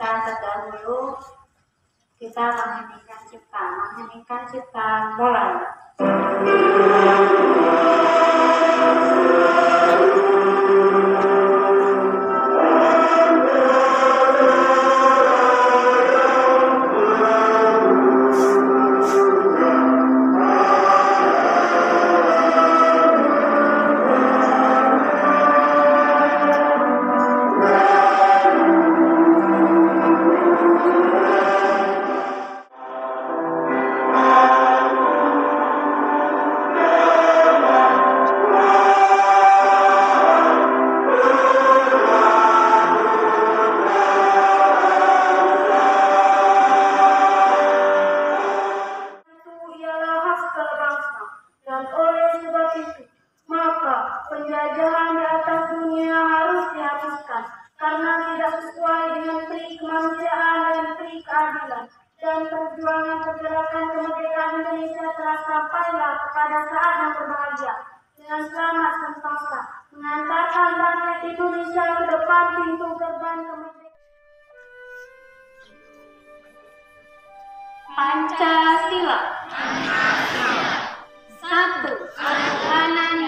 kita terdahulu kita mengheningkan cipta mulai. Dan oleh sebab itu, maka penjajahan di atas dunia harus dihapuskan karena tidak sesuai dengan pri kemanusiaan dan pri keadilan. Dan perjuangan pergerakan kemerdekaan Indonesia telah sampailah kepada saat yang berbahagia dengan selamat sentosa mengantarkan rakyat Indonesia ke depan pintu gerbang kemerdekaan. Pancasila. Satu, kanan